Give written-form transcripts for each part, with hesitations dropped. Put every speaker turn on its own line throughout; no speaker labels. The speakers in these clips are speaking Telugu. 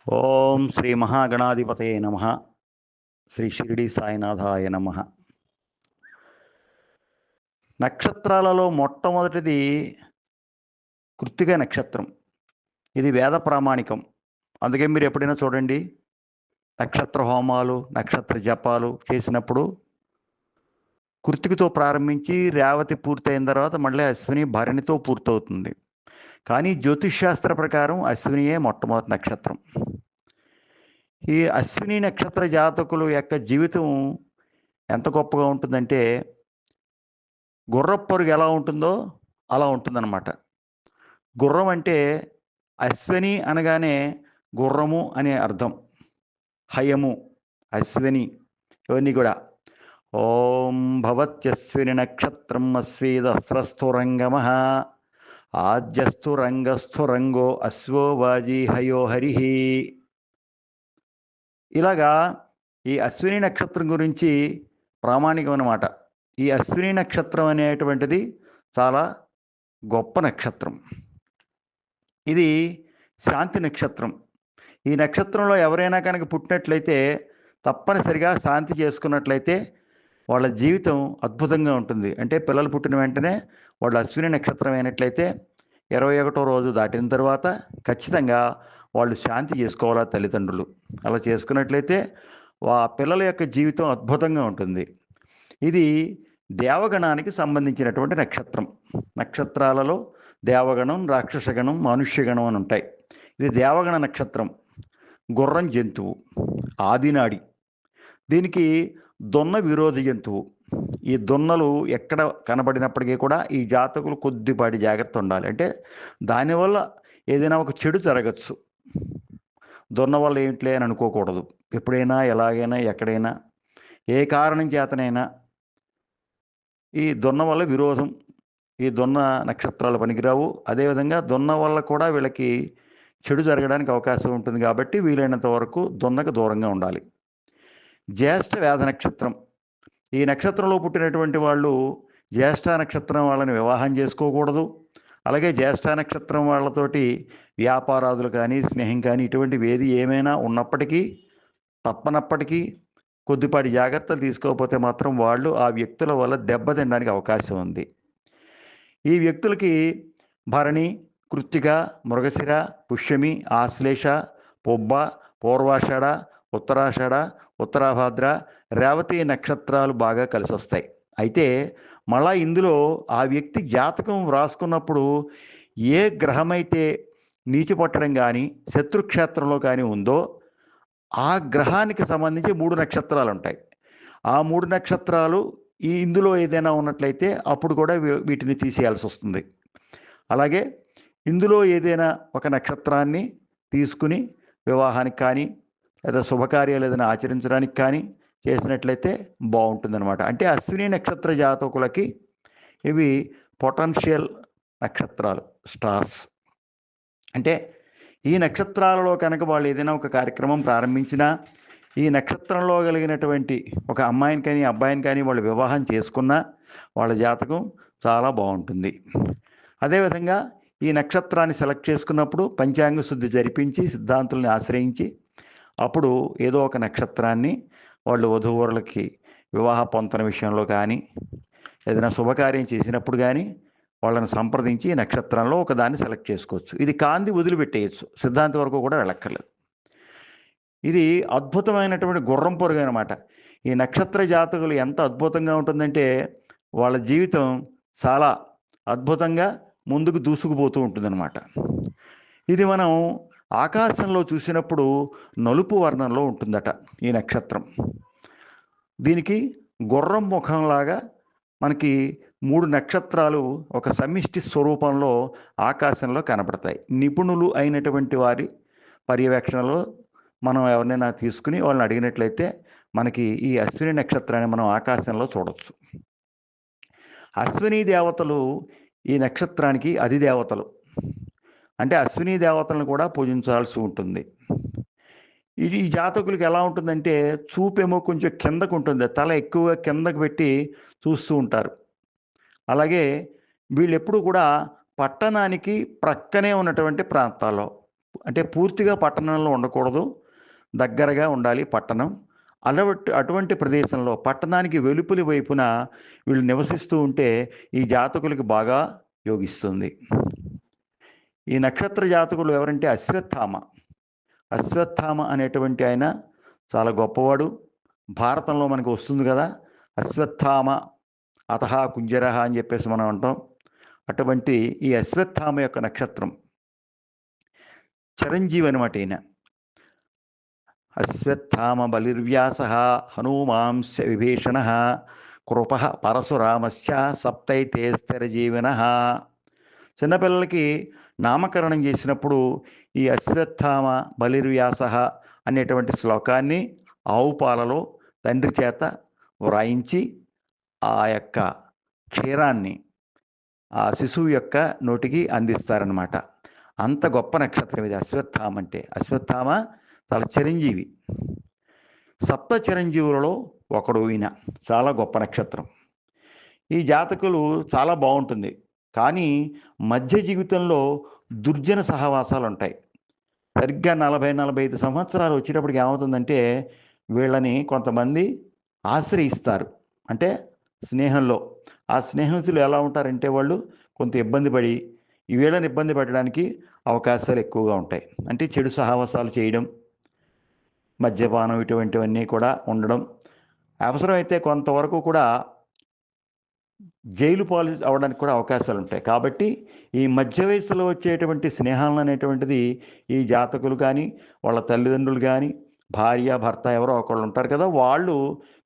ఓం శ్రీ మహాగణాధిపతయే నమ. శ్రీ షిరిడి సాయినాథాయ నమ. నక్షత్రాలలో మొట్టమొదటిది కృత్తిక నక్షత్రం. ఇది వేద ప్రామాణికం. అందుకే మీరు ఎప్పుడైనా చూడండి, నక్షత్ర హోమాలు, నక్షత్ర జపాలు చేసినప్పుడు కృత్తికతో ప్రారంభించి రేవతి పూర్తయిన తర్వాత మళ్ళీ అశ్విని భరణితో పూర్తవుతుంది. కానీ జ్యోతిష్ శాస్త్ర ప్రకారం అశ్వినియే మొట్టమొదటి నక్షత్రం. ఈ అశ్విని నక్షత్ర జాతకుల యొక్క జీవితం ఎంత గొప్పగా ఉంటుందంటే, గుర్రపు పరుగు ఎలా ఉంటుందో అలా ఉంటుందన్నమాట. గుర్రం అంటే అశ్విని అనగానే గుర్రము అనే అర్థం. హయము, అశ్విని, ఇవన్నీ కూడా. ఓం భవత్యశ్విని నక్షత్రం అశ్వేదస్రస్థు రంగమ ఆద్యస్థు రంగస్థు రంగో అశ్వో వాజీ హయో హరి. ఇలాగా ఈ అశ్విని నక్షత్రం గురించి ప్రామాణికం అన్నమాట. ఈ అశ్విని నక్షత్రం అనేటువంటిది చాలా గొప్ప నక్షత్రం. ఇది శాంతి నక్షత్రం. ఈ నక్షత్రంలో ఎవరైనా కనుక పుట్టినట్లయితే, తప్పనిసరిగా శాంతి చేసుకున్నట్లయితే వాళ్ళ జీవితం అద్భుతంగా ఉంటుంది. అంటే పిల్లలు పుట్టిన వెంటనే వాళ్ళు అశ్విని నక్షత్రం అయినట్లయితే 21వ రోజు దాటిన తర్వాత ఖచ్చితంగా వాళ్ళు శాంతి చేసుకోవాలా తల్లిదండ్రులు. అలా చేసుకున్నట్లయితే పిల్లల యొక్క జీవితం అద్భుతంగా ఉంటుంది. ఇది దేవగణానికి సంబంధించినటువంటి నక్షత్రం. నక్షత్రాలలో దేవగణం, రాక్షసగణం, మనుష్యగణం అని ఉంటాయి. ఇది దేవగణ నక్షత్రం. గుర్రం జంతువు, ఆదినాడి. దీనికి దొన్న విరోధి జంతువు. ఈ దొన్నలు ఎక్కడ కనబడినప్పటికీ కూడా ఈ జాతకులు కొద్దిపాటి జాగ్రత్త ఉండాలి. అంటే దానివల్ల ఏదైనా ఒక చెడు జరగచ్చు. దొన్న వల్ల ఏంట్లే అని అనుకోకూడదు. ఎప్పుడైనా, ఎలాగైనా, ఎక్కడైనా, ఏ కారణం చేతనైనా ఈ దొన్న వల్ల విరోధం. ఈ దొన్న నక్షత్రాలు పనికిరావు. అదేవిధంగా దొన్న వల్ల కూడా వీళ్ళకి చెడు జరగడానికి అవకాశం ఉంటుంది. కాబట్టి వీలైనంత వరకు దొన్నకు దూరంగా ఉండాలి. జ్యేష్ఠ వేద నక్షత్రం. ఈ నక్షత్రంలో పుట్టినటువంటి వాళ్ళు జ్యేష్ఠ నక్షత్రం వాళ్ళని వివాహం చేసుకోకూడదు. అలాగే జ్యేష్ఠ నక్షత్రం వాళ్ళతోటి వ్యాపారాదులు కానీ, స్నేహం కానీ, ఇటువంటివి ఏది ఏమైనా ఉన్నప్పటికీ, తప్పనప్పటికీ కొద్దిపాటి జాగ్రత్తలు తీసుకోకపోతే మాత్రం వాళ్ళు ఆ వ్యక్తుల వల్ల దెబ్బతినడానికి అవకాశం ఉంది. ఈ వ్యక్తులకి భరణి, కృత్తిక, మృగశిర, పుష్యమి, ఆశ్లేష, పొబ్బ, పూర్వాషాఢ, ఉత్తరాషాఢ, ఉత్తరాభాద్ర, రేవతి నక్షత్రాలు బాగా కలిసి వస్తాయి. అయితే మళ్ళా ఇందులో ఆ వ్యక్తి జాతకం వ్రాసుకున్నప్పుడు ఏ గ్రహమైతే నీచి పట్టడం కానీ, శత్రుక్షేత్రంలో కానీ ఉందో ఆ గ్రహానికి సంబంధించి 3 నక్షత్రాలు ఉంటాయి. ఆ 3 నక్షత్రాలు ఇందులో ఏదైనా ఉన్నట్లయితే అప్పుడు కూడా వీటిని తీసేయాల్సి వస్తుంది. అలాగే ఇందులో ఏదైనా ఒక నక్షత్రాన్ని తీసుకుని వివాహానికి కానీ, లేదా శుభకార్యాలు ఏదైనా ఆచరించడానికి కానీ చేసినట్లయితే బాగుంటుందన్నమాట. అంటే అశ్విని నక్షత్ర జాతకులకి ఇవి పొటెన్షియల్ నక్షత్రాలు, స్టార్స్. అంటే ఈ నక్షత్రాలలో కనుక వాళ్ళు ఏదైనా ఒక కార్యక్రమం ప్రారంభించినా, ఈ నక్షత్రంలో కలిగినటువంటి ఒక అమ్మాయిని కానీ, అబ్బాయిని కానీ వాళ్ళు వివాహం చేసుకున్నా వాళ్ళ జాతకం చాలా బాగుంటుంది. అదేవిధంగా ఈ నక్షత్రాన్ని సెలెక్ట్ చేసుకున్నప్పుడు పంచాంగ శుద్ధి జరిపించి, సిద్ధాంతుల్ని ఆశ్రయించి, అప్పుడు ఏదో ఒక నక్షత్రాన్ని వాళ్ళు వధూవరులకి వివాహ పొంతన విషయంలో కానీ, ఏదైనా శుభకార్యం చేసినప్పుడు కానీ వాళ్ళని సంప్రదించి ఈ నక్షత్రంలో ఒకదాన్ని సెలెక్ట్ చేసుకోవచ్చు. ఇది కాంతి వదిలిపెట్టేయచ్చు, సిద్ధాంతి వరకు కూడా వెళ్ళక్కర్లేదు. ఇది అద్భుతమైనటువంటి గుర్రం పొరుగు అనమాట. ఈ నక్షత్ర జాతకులు ఎంత అద్భుతంగా ఉంటుందంటే వాళ్ళ జీవితం చాలా అద్భుతంగా ముందుకు దూసుకుపోతూ ఉంటుందన్నమాట. ఇది మనం ఆకాశంలో చూసినప్పుడు నలుపు వర్ణంలో ఉంటుందట ఈ నక్షత్రం. దీనికి గుర్రం ముఖంలాగా మనకి 3 నక్షత్రాలు ఒక సమిష్టి స్వరూపంలో ఆకాశంలో కనబడతాయి. నిపుణులు అయినటువంటి వారి పర్యవేక్షణలో మనం ఎవరినైనా తీసుకుని వాళ్ళని అడిగినట్లయితే మనకి ఈ అశ్విని నక్షత్రాన్ని మనం ఆకాశంలో చూడవచ్చు. అశ్విని దేవతలు ఈ నక్షత్రానికి అధిదేవతలు. అంటే అశ్విని దేవతలను కూడా పూజించాల్సి ఉంటుంది. ఈ జాతకులకి ఎలా ఉంటుందంటే చూపేమో కొంచెం కిందకు ఉంటుంది, తల ఎక్కువగా కిందకు పెట్టి చూస్తూ ఉంటారు. అలాగే వీళ్ళు ఎప్పుడు కూడా పట్టణానికి ప్రక్కనే ఉన్నటువంటి ప్రాంతాల్లో అంటే పూర్తిగా పట్టణంలో ఉండకూడదు, దగ్గరగా ఉండాలి పట్టణం. అటువంటి ప్రదేశంలో పట్టణానికి వెలుపలి వైపున వీళ్ళు నివసిస్తూ ఉంటే ఈ జాతకులకి బాగా యోగిస్తుంది. ఈ నక్షత్ర జాతకులు ఎవరంటే అశ్వత్థామ అనేటువంటి ఆయన చాలా గొప్పవాడు. భారతంలో మనకు వస్తుంది కదా, అశ్వత్థామ అతహ కుంజరహ అని చెప్పేసి మనం అంటాం. అటువంటి ఈ అశ్వత్థామ యొక్క నక్షత్రం చిరంజీవి అనమాట. ఈయన అశ్వత్థామ బలిర్వ్యాస హనుమాంశ విభీషణ కృప పరశురామశ్చ సప్తైతే స్థిరజీవిన. చిన్నపిల్లలకి నామకరణం చేసినప్పుడు ఈ అశ్వత్థామ బలిర్వ్యాస అనేటువంటి శ్లోకాన్ని ఆవు పాలలో తండ్రి చేత వ్రాయించి ఆ యొక్క క్షీరాన్ని ఆ శిశువు యొక్క నోటికి అందిస్తారనమాట. అంత గొప్ప నక్షత్రం ఇది అశ్వత్థామ అంటే. అశ్వత్థామ చాలా చిరంజీవి, సప్త చిరంజీవులలో ఒకడు ఈయన. చాలా గొప్ప నక్షత్రం. ఈ జాతకులు చాలా బాగుంటుంది, కానీ మధ్య జీవితంలో దుర్జన సహవాసాలు ఉంటాయి. సరిగ్గా 40-45 సంవత్సరాలు వచ్చేటప్పటికి ఏమవుతుందంటే వీళ్ళని కొంతమంది ఆశ్రయిస్తారు. అంటే స్నేహంలో ఆ స్నేహితులు ఎలా ఉంటారంటే వాళ్ళు కొంత ఇబ్బంది పడి వీళ్ళని ఇబ్బంది పెట్టడానికి అవకాశాలు ఎక్కువగా ఉంటాయి. అంటే చెడు సహవాసాలు చేయడం, మద్యపానం ఇటువంటివన్నీ కూడా ఉండడం, అవసరమైతే కొంతవరకు కూడా జైలు పాలు అవడానికి కూడా అవకాశాలు ఉంటాయి. కాబట్టి ఈ మధ్య వయసులో వచ్చేటువంటి స్నేహాలను అనేటువంటిది ఈ జాతకులు కానీ వాళ్ళ తల్లిదండ్రులు కానీ భార్య భర్త ఎవరో ఒకళ్ళు ఉంటారు కదా, వాళ్ళు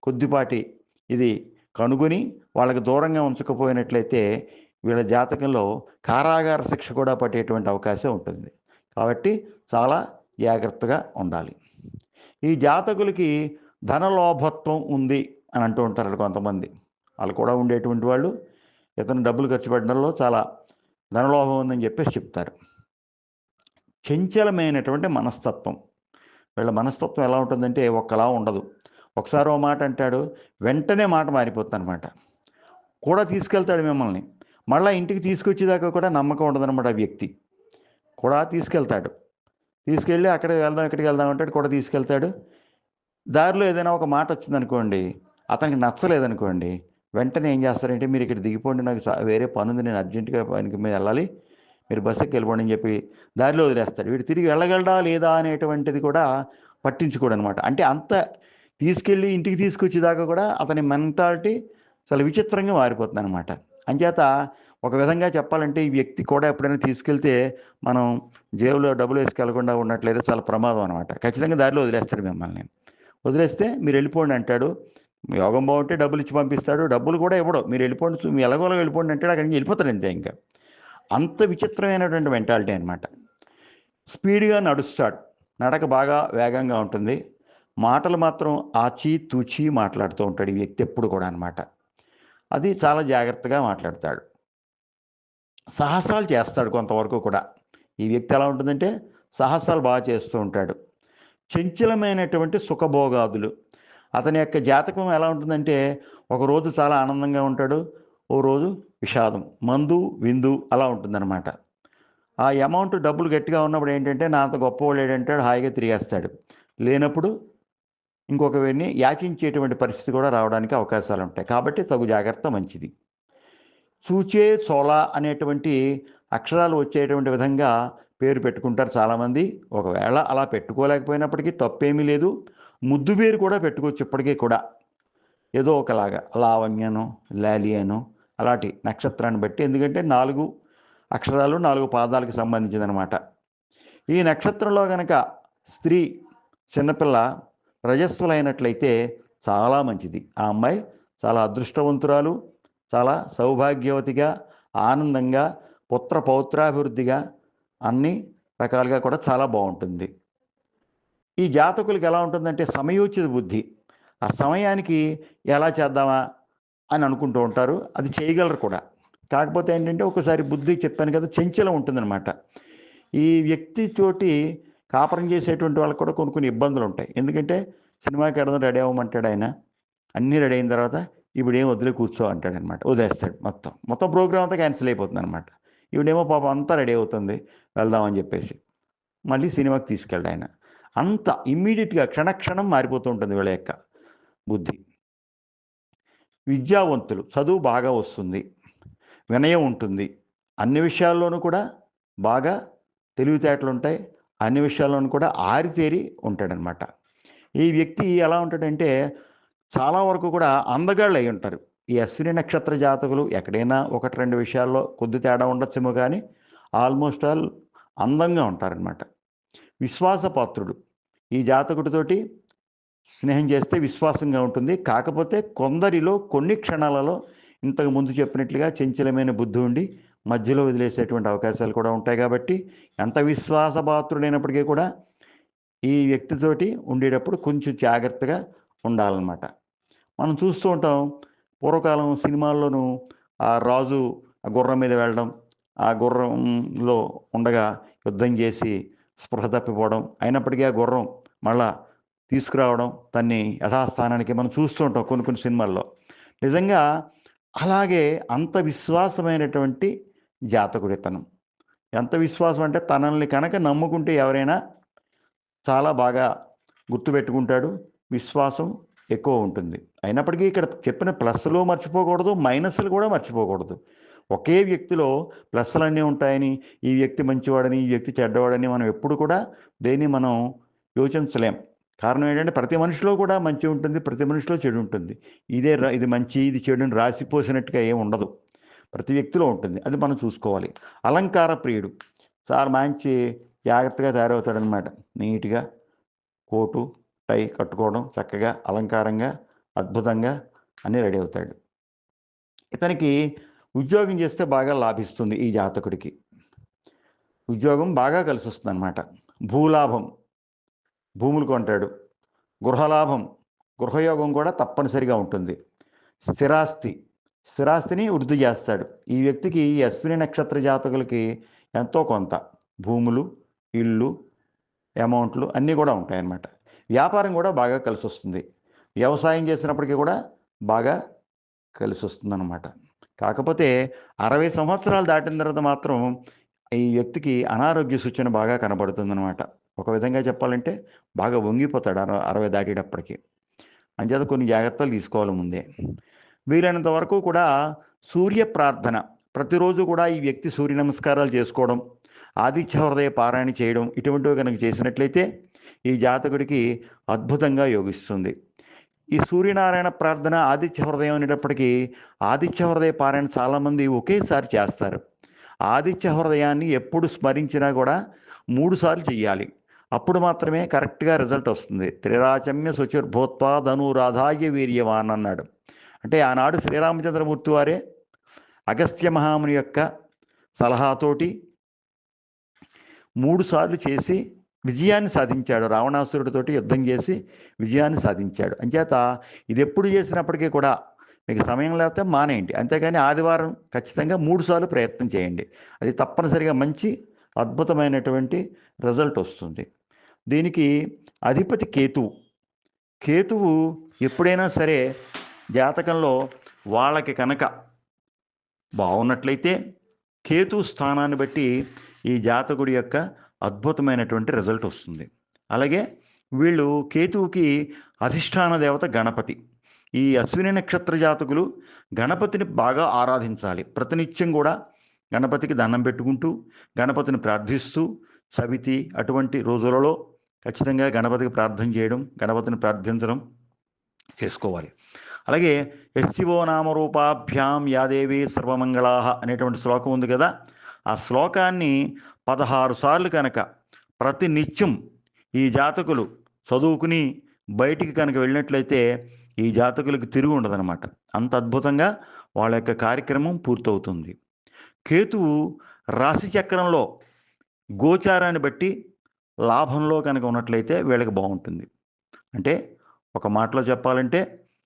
కొద్దిపాటి ఇది కనుగొని వాళ్ళకి దూరంగా ఉంచకపోయినట్లయితే వీళ్ళ జాతకంలో కారాగార శిక్ష కూడా పట్టేటువంటి అవకాశం ఉంటుంది. కాబట్టి చాలా జాగ్రత్తగా ఉండాలి. ఈ జాతకులకి ధనలోభత్వం ఉంది అని అంటూ ఉంటారు కొంతమంది. వాళ్ళు కూడా ఉండేటువంటి వాళ్ళు ఇతను డబ్బులు ఖర్చు పెట్టడంలో చాలా ధనలోభం ఉందని చెప్పేసి చెప్తారు. చంచలమైనటువంటి మనస్తత్వం. వీళ్ళ మనస్తత్వం ఎలా ఉంటుందంటే ఒక్కలా ఉండదు. ఒకసారి ఓ మాట అంటాడు, వెంటనే మాట మారిపోతుంది అనమాట. కూడా తీసుకెళ్తాడు మిమ్మల్ని, మళ్ళీ ఇంటికి తీసుకొచ్చేదాకా కూడా నమ్మకం ఉండదన్నమాట. ఆ వ్యక్తి కూడా తీసుకెళ్ళి అక్కడికి వెళ్దాం ఇక్కడికి వెళ్దాం అంటాడు, కూడా తీసుకెళ్తాడు. దారిలో ఏదైనా ఒక మాట వచ్చిందనుకోండి, అతనికి నచ్చలేదనుకోండి, వెంటనే ఏం చేస్తారంటే మీరు ఇక్కడ దిగిపోండి, నాకు వేరే పని ఉంది, నేను అర్జెంటుగా పనికి మీద వెళ్ళాలి, మీరు బస్సుకి వెళ్ళిపోండి అని చెప్పి దారిలో వదిలేస్తాడు. వీడు తిరిగి వెళ్ళగలడా లేదా అనేటువంటిది కూడా పట్టించుకోడు అనమాట. అంటే అంత తీసుకెళ్ళి ఇంటికి తీసుకొచ్చేదాకా కూడా అతని మెంటాలిటీ చాలా విచిత్రంగా మారిపోతుంది అనమాట. అంచేత ఒక విధంగా చెప్పాలంటే ఈ వ్యక్తి కూడా ఎప్పుడైనా తీసుకెళ్తే మనం జేబులో డబ్బులు వేసుకెళ్లకుండా ఉన్నట్లయితే చాలా ప్రమాదం అనమాట. ఖచ్చితంగా దారిలో వదిలేస్తాడు మిమ్మల్ని. వదిలేస్తే మీరు వెళ్ళిపోండి అంటాడు. యోగం బాగుంటే డబ్బులు ఇచ్చి పంపిస్తాడు, డబ్బులు కూడా ఇవ్వడు. మీరు వెళ్ళిపోండి, మీ ఎలాగోలా వెళ్ళిపోండి అంటాడు, అక్కడి నుంచి వెళ్ళిపోతాడు అంతే. ఇంకా అంత విచిత్రమైనటువంటి మెంటాలిటీ అనమాట. స్పీడ్గా నడుస్తాడు, నడక బాగా వేగంగా ఉంటుంది, మాటలు మాత్రం ఆచి తూచి మాట్లాడుతూ ఉంటాడు ఈ వ్యక్తి ఎప్పుడు కూడా అనమాట. అది చాలా జాగ్రత్తగా మాట్లాడతాడు. సాహసాలు చేస్తాడు కొంతవరకు కూడా. ఈ వ్యక్తి ఎలా ఉంటుందంటే సాహసాలు బాగా చేస్తూ ఉంటాడు. చంచలమైనటువంటి సుఖభోగాదులు. అతని యొక్క జాతకం ఎలా ఉంటుందంటే ఒకరోజు చాలా ఆనందంగా ఉంటాడు, ఓ రోజు విషాదం, మందు విందు అలా ఉంటుందన్నమాట. ఆ అమౌంట్ డబ్బులు గట్టిగా ఉన్నప్పుడు ఏంటంటే నా అంత గొప్పవాళ్ళు ఏంటంటాడు, హాయిగా తిరిగేస్తాడు. లేనప్పుడు ఇంకొకరిని యాచించేటువంటి పరిస్థితి కూడా రావడానికి అవకాశాలు ఉంటాయి. కాబట్టి తగు జాగ్రత్త మంచిది. చూచే చోళ అనేటువంటి అక్షరాలు వచ్చేటువంటి విధంగా పేరు పెట్టుకుంటారు చాలామంది. ఒకవేళ అలా పెట్టుకోలేకపోయినప్పటికీ తప్పేమీ లేదు. ముద్దు పేరు కూడా పెట్టుకోవచ్చు ఇప్పటికీ కూడా, ఏదో ఒకలాగా లావణ్యను లాలియను అలాంటి నక్షత్రాన్ని బట్టి. ఎందుకంటే 4 అక్షరాలు 4 పాదాలకు సంబంధించిందనమాట. ఈ నక్షత్రంలో కనుక స్త్రీ చిన్నపిల్ల రజస్సులైనట్లయితే చాలా మంచిది. ఆ అమ్మాయి చాలా అదృష్టవంతురాలు, చాలా సౌభాగ్యవతిగా, ఆనందంగా, పుత్ర పౌత్రాభివృద్ధిగా అన్ని రకాలుగా కూడా చాలా బాగుంటుంది. ఈ జాతకులకి ఎలా ఉంటుందంటే సమయోచిత బుద్ధి. ఆ సమయానికి ఎలా చేద్దామా అని అనుకుంటూ ఉంటారు, అది చేయగలరు కూడా. కాకపోతే ఏంటంటే ఒకసారి బుద్ధి చెప్పాను కదా, చంచలం ఉంటుందన్నమాట. ఈ వ్యక్తి తోటి కాపురం చేసేటువంటి వాళ్ళకి కూడా కొన్ని ఇబ్బందులు ఉంటాయి. ఎందుకంటే సినిమాకి వెళ్దాం రెడీ అవ్వమంటాడు ఆయన, అన్నీ రెడీ అయిన తర్వాత ఇప్పుడేం వదిలే కూర్చో అంటాడనమాట. వదిలేస్తాడు, మొత్తం ప్రోగ్రామ్ అంతా క్యాన్సిల్ అయిపోతుంది అనమాట. ఇవిడేమో పాపం అంతా రెడీ అవుతుంది వెళ్దామని చెప్పేసి. మళ్ళీ సినిమాకి తీసుకెళ్ళాడు ఆయన. అంత ఇమ్మీడియట్గా క్షణక్షణం మారిపోతూ ఉంటుంది వీళ్ళ యొక్క బుద్ధి. విద్యావంతులు, చదువు బాగా వస్తుంది, వినయం ఉంటుంది, అన్ని విషయాల్లోనూ కూడా బాగా తెలివితేటలు ఉంటాయి, అన్ని విషయాల్లోనూ కూడా ఆరితేరి ఉంటాడనమాట. ఈ వ్యక్తి ఎలా ఉంటాడంటే చాలా వరకు కూడా అందగాళ్ళు అయి ఉంటారు. ఈ అశ్విని నక్షత్ర జాతకులు ఎక్కడైనా 1-2 విషయాల్లో కొద్ది తేడా ఉండొచ్చేమో కానీ ఆల్మోస్ట్ ఆల్ అందంగా ఉంటారనమాట. విశ్వాసపాత్రుడు, ఈ జాతకుడితోటి స్నేహం చేస్తే విశ్వాసంగా ఉంటుంది. కాకపోతే కొందరిలో కొన్ని క్షణాలలో ఇంతకు ముందు చెప్పినట్లుగా చంచలమైన బుద్ధి ఉండి మధ్యలో వదిలేసేటువంటి అవకాశాలు కూడా ఉంటాయి. కాబట్టి ఎంత విశ్వాసపాత్రుడైనప్పటికీ కూడా ఈ వ్యక్తితోటి ఉండేటప్పుడు కొంచెం జాగ్రత్తగా ఉండాలన్నమాట. మనం చూస్తూ ఉంటాం, పూర్వకాలం సినిమాల్లోనూ ఆ రాజు ఆ గుర్రం మీద వెళ్ళడం, ఆ గుర్రంలో ఉండగా యుద్ధం చేసి స్పృహ తప్పిపోవడం, అయినప్పటికీ ఆ గుర్రం మళ్ళా తీసుకురావడం తన్ని యథాస్థానానికి మనం చూస్తూ ఉంటాం కొన్ని కొన్ని సినిమాల్లో. నిజంగా అలాగే అంత విశ్వాసమైనటువంటి జాతకుడితనం. ఎంత విశ్వాసం అంటే తనల్ని కనుక నమ్ముకుంటే ఎవరైనా చాలా బాగా గుర్తుపెట్టుకుంటాడు, విశ్వాసం ఎక్కువ ఉంటుంది. అయినప్పటికీ ఇక్కడ చెప్పిన ప్లస్లు మర్చిపోకూడదు, మైనస్లు కూడా మర్చిపోకూడదు. ఒకే వ్యక్తిలో ప్లస్లన్నీ ఉంటాయని, ఈ వ్యక్తి మంచివాడని, ఈ వ్యక్తి చెడ్డవాడని మనం ఎప్పుడు కూడా దేన్ని మనం యోచించలేం. కారణం ఏంటంటే ప్రతి మనిషిలో కూడా మంచి ఉంటుంది, ప్రతి మనిషిలో చెడు ఉంటుంది. ఇది మంచి ఇది చెడు అని రాసిపోసినట్టుగా ఏమి ఉండదు, ప్రతి వ్యక్తిలో ఉంటుంది. అది మనం చూసుకోవాలి. అలంకార ప్రియుడు, చాలా మంచి జాగ్రత్తగా తయారవుతాడనమాట. నీట్గా కోటు టై కట్టుకోవడం, చక్కగా అలంకారంగా అద్భుతంగా అన్నీ రెడీ అవుతాడు. ఇతనికి ఉద్యోగం చేస్తే బాగా లాభిస్తుంది. ఈ జాతకుడికి ఉద్యోగం బాగా కలిసి వస్తుంది అనమాట. భూలాభం, భూములు కొంటాడు. గృహలాభం, గృహయోగం కూడా తప్పనిసరిగా ఉంటుంది. స్థిరాస్తిని వృద్ధి చేస్తాడు. ఈ వ్యక్తికి ఈ అశ్విని నక్షత్ర జాతకులకి ఎంతో కొంత భూములు, ఇళ్ళు, అమౌంట్లు అన్నీ కూడా ఉంటాయన్నమాట. వ్యాపారం కూడా బాగా కలిసి వస్తుంది. వ్యవసాయం చేసినప్పటికీ కూడా బాగా కలిసి వస్తుందన్నమాట. కాకపోతే 60 సంవత్సరాలు దాటిన తర్వాత మాత్రం ఈ వ్యక్తికి అనారోగ్య సూచన బాగా కనబడుతుందన్నమాట. ఒక విధంగా చెప్పాలంటే బాగా వంగిపోతాడు 60 దాటేటప్పటికి. అంచేత కొన్ని జాగ్రత్తలు తీసుకోవాలి ముందే. వీలైనంత వరకు కూడా సూర్య ప్రార్థన, ప్రతిరోజు కూడా ఈ వ్యక్తి సూర్య నమస్కారాలు చేసుకోవడం, ఆదిత్య హృదయ పారాయణ చేయడం, ఇటువంటివి కనుక చేసినట్లయితే ఈ జాతకుడికి అద్భుతంగా యోగిస్తుంది. ఈ సూర్యనారాయణ ప్రార్థన, ఆదిత్య హృదయం అనేటప్పటికీ ఆదిత్య హృదయ పారాయణ చాలామంది ఒకేసారి చేస్తారు. ఆదిత్య హృదయాన్ని ఎప్పుడు స్మరించినా కూడా 3 సార్లు చెయ్యాలి. అప్పుడు మాత్రమే కరెక్ట్గా రిజల్ట్ వస్తుంది. త్రిరాచమ్య శుచిర్భూత్వా ధనురాధాయ వీర్యవాన్ అన్నాడు. అంటే ఆనాడు శ్రీరామచంద్రమూర్తి వారే అగస్త్య మహాముని యొక్క సలహాతోటి 3 సార్లు చేసి విజయాన్ని సాధించాడు. రావణాసురుడితోటి యుద్ధం చేసి విజయాన్ని సాధించాడు. అంచేత ఇది ఎప్పుడు చేసినప్పటికీ కూడా మీకు సమయం లేకపోతే మానేయండి. అంతేగాని ఆదివారం ఖచ్చితంగా 3 సార్లు ప్రయత్నం చేయండి. అది తప్పనిసరిగా మంచి అద్భుతమైనటువంటి రిజల్ట్ వస్తుంది. దీనికి అధిపతి కేతువు ఎప్పుడైనా సరే జాతకంలో వాళ్ళకి కనుక బాగున్నట్లయితే కేతు స్థానాన్ని బట్టి ఈ జాతకుడి యొక్క అద్భుతమైనటువంటి రిజల్ట్ వస్తుంది. అలాగే వీళ్ళు కేతువుకి అధిష్టాన దేవత గణపతి. ఈ అశ్విని నక్షత్ర జాతకులు గణపతిని బాగా ఆరాధించాలి. ప్రతినిత్యం కూడా గణపతికి దండం పెట్టుకుంటూ, గణపతిని ప్రార్థిస్తూ, చవితి అటువంటి రోజులలో ఖచ్చితంగా గణపతికి ప్రార్థన చేయడం, గణపతిని ప్రార్థించడం చేసుకోవాలి. అలాగే యశివో నామరూపాభ్యాం యాదేవి సర్వమంగళాహ అనేటువంటి శ్లోకం ఉంది కదా, ఆ శ్లోకాన్ని 16 సార్లు కనుక ప్రతినిత్యం ఈ జాతకులు చదువుకుని బయటికి కనుక వెళ్ళినట్లయితే ఈ జాతకులకు తిరిగి ఉండదన్నమాట. అంత అద్భుతంగా వాళ్ళ యొక్క కార్యక్రమం పూర్తవుతుంది. కేతువు రాశి చక్రంలో గోచారాన్ని బట్టి లాభంలో కనుక ఉన్నట్లయితే వీళ్ళకి బాగుంటుంది. అంటే ఒక మాటలో చెప్పాలంటే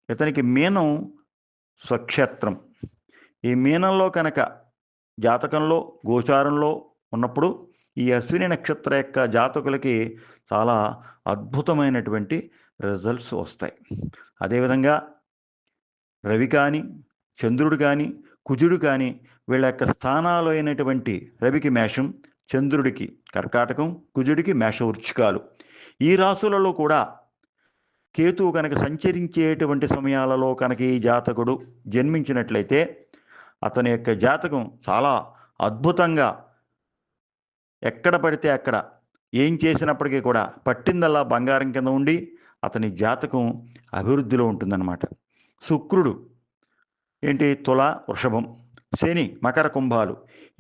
ఇతనికి మీనం స్వక్షేత్రం. ఈ మీనంలో కనుక జాతకంలో గోచారంలో ఉన్నప్పుడు ఈ అశ్విని నక్షత్ర యొక్క జాతకులకి చాలా అద్భుతమైనటువంటి రిజల్ట్స్ వస్తాయి. అదేవిధంగా రవి కానీ, చంద్రుడు కానీ, కుజుడు కానీ వీళ్ళ యొక్క స్థానాలు అయినటువంటి రవికి మేషం, చంద్రుడికి కర్కాటకం, కుజుడికి మేష వృశ్చికాలు. ఈ రాశులలో కూడా కేతువు కనుక సంచరించేటువంటి సమయాలలో కనుక ఈ జాతకుడు జన్మించినట్లయితే అతని యొక్క జాతకం చాలా అద్భుతంగా, ఎక్కడ పడితే అక్కడ ఏం చేసినప్పటికీ కూడా పట్టిందల్లా బంగారం కింద ఉండి అతని జాతకం అభివృద్ధిలో ఉంటుందన్నమాట. శుక్రుడు ఏంటి? తుల, వృషభం. శని మకర, కుంభాలు.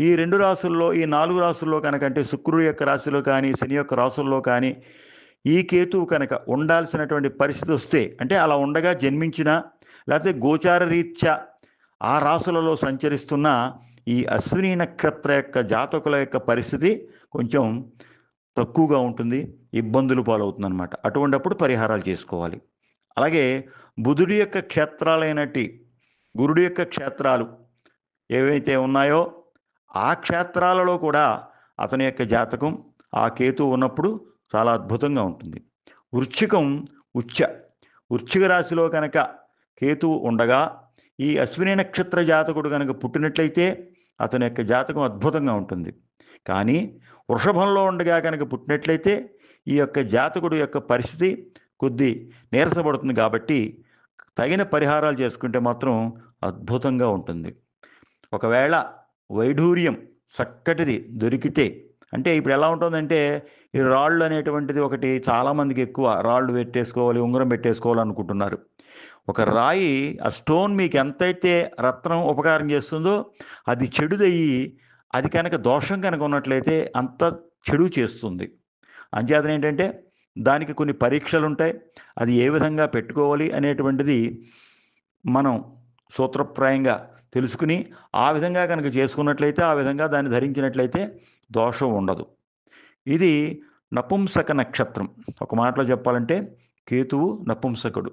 ఈ 2 రాసుల్లో, ఈ 4 రాసుల్లో కనుక, అంటే శుక్రుడి యొక్క రాశిలో కానీ శని యొక్క రాసుల్లో కానీ ఈ కేతువు కనుక ఉండాల్సినటువంటి పరిస్థితి వస్తే, అంటే అలా ఉండగా జన్మించినా లేకపోతే గోచార రీత్యా ఆ రాసులలో సంచరిస్తున్న ఈ అశ్విని నక్షత్ర యొక్క జాతకుల యొక్క పరిస్థితి కొంచెం తక్కువగా ఉంటుంది, ఇబ్బందులు పాలవుతుందన్నమాట. అటువంటిప్పుడు పరిహారాలు చేసుకోవాలి. అలాగే బుధుడి యొక్క క్షేత్రాలైనటి గురుడి యొక్క క్షేత్రాలు ఏవైతే ఉన్నాయో ఆ క్షేత్రాలలో కూడా అతని యొక్క జాతకం ఆ కేతు ఉన్నప్పుడు చాలా అద్భుతంగా ఉంటుంది. వృశ్చికం వృశ్చిక రాశిలో కనుక కేతువు ఉండగా ఈ అశ్విని నక్షత్ర జాతకుడు కనుక పుట్టినట్లయితే అతని యొక్క జాతకం అద్భుతంగా ఉంటుంది. కానీ వృషభంలో ఉండగా కనుక పుట్టినట్లయితే ఈ యొక్క జాతకుడు యొక్క పరిస్థితి కొద్ది నీరసపడుతుంది. కాబట్టి తగిన పరిహారాలు చేసుకుంటే మాత్రం అద్భుతంగా ఉంటుంది. ఒకవేళ వైఢూర్యం చక్కటిది దొరికితే, అంటే ఇప్పుడు ఎలా ఉంటుందంటే ఈ రాళ్ళు అనేటువంటిది ఒకటి చాలామందికి ఎక్కువ, రాళ్ళు పెట్టేసుకోవాలి, ఉంగరం పెట్టేసుకోవాలి అనుకుంటున్నారు. ఒక రాయి, ఆ స్టోన్ మీకు ఎంతైతే రత్నం ఉపకారం చేస్తుందో అది చెడుదయ్యి అది కనుక దోషం కనుక ఉన్నట్లయితే అంత చెడు చేస్తుంది. అంచేతన ఏంటంటే దానికి కొన్ని పరీక్షలు ఉంటాయి. అది ఏ విధంగా పెట్టుకోవాలి అనేటువంటిది మనం సూత్రప్రాయంగా తెలుసుకుని ఆ విధంగా కనుక చేసుకున్నట్లయితే, ఆ విధంగా దాన్ని ధరించినట్లయితే దోషం ఉండదు. ఇది నపుంసక నక్షత్రం. ఒక మాటలో చెప్పాలంటే కేతువు నపుంసకుడు.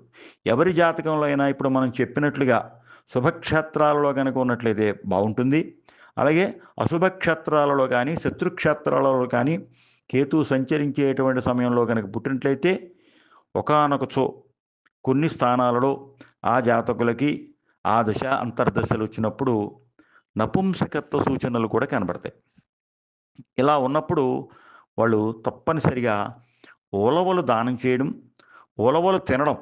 ఎవరి జాతకంలో అయినా ఇప్పుడు మనం చెప్పినట్లుగా శుభక్షేత్రాలలో కనుక ఉన్నట్లయితే బాగుంటుంది. అలాగే అశుభక్షేత్రాలలో కానీ శత్రుక్షేత్రాలలో కానీ కేతువు సంచరించేటువంటి సమయంలో కనుక పుట్టినట్లయితే ఒకానొకచో కొన్ని స్థానాలలో ఆ జాతకులకి ఆ దశ అంతర్దశలు వచ్చినప్పుడు నపుంసకత్వ సూచనలు కూడా కనబడతాయి. ఇలా ఉన్నప్పుడు వాళ్ళు తప్పనిసరిగా ఉలవలు దానం చేయడం, ఉలవలు తినడం,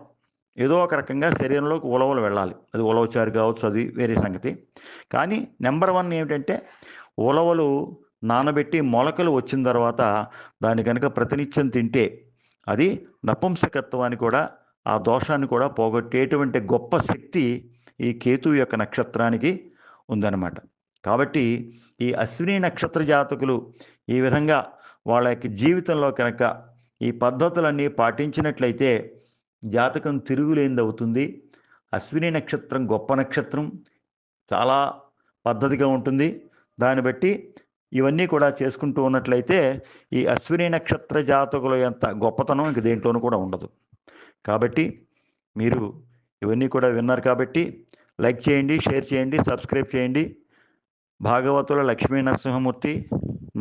ఏదో ఒక రకంగా శరీరంలోకి ఉలవలు వెళ్ళాలి. అది ఉలవచారు కావచ్చు, అది వేరే సంగతి. కానీ నెంబర్ 1 ఏమిటంటే ఉలవలు నానబెట్టి మొలకలు వచ్చిన తర్వాత దాన్ని కనుక ప్రతినిత్యం తింటే అది నపుంసకత్వాన్ని కూడా, ఆ దోషాన్ని కూడా పోగొట్టేటువంటి గొప్ప శక్తి ఈ కేతువు యొక్క నక్షత్రానికి ఉందన్నమాట. కాబట్టి ఈ అశ్విని నక్షత్ర జాతకులు ఈ విధంగా వాళ్ళ యొక్క జీవితంలో కనుక ఈ పద్ధతులన్నీ పాటించినట్లయితే జాతకం తిరుగులేనిది అవుతుంది. అశ్విని నక్షత్రం గొప్ప నక్షత్రం, చాలా పద్ధతిగా ఉంటుంది. దాన్ని బట్టి ఇవన్నీ కూడా చేసుకుంటూ ఉన్నట్లయితే ఈ అశ్విని నక్షత్ర జాతకుల యొక్క గొప్పతనం ఇంక దేంట్లోనూ కూడా ఉండదు. కాబట్టి మీరు ఇవన్నీ కూడా విన్నారు కాబట్టి లైక్ చేయండి, షేర్ చేయండి, సబ్స్క్రైబ్ చేయండి. భాగవతుల లక్ష్మీ నరసింహమూర్తి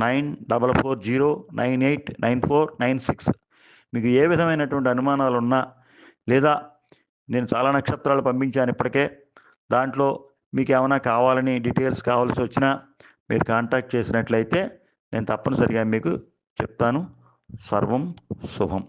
9440989496. మీకు ఏ విధమైనటువంటి అనుమానాలు ఉన్నా, లేదా నేను చాలా నక్షత్రాలు పంపించాను ఇప్పటికే, దాంట్లో మీకు ఏమైనా కావాలని డీటెయిల్స్ కావాల్సి వచ్చినా మీరు కాంటాక్ట్ చేసినట్లయితే నేను తప్పనిసరిగా మీకు చెప్తాను. సర్వం శుభం.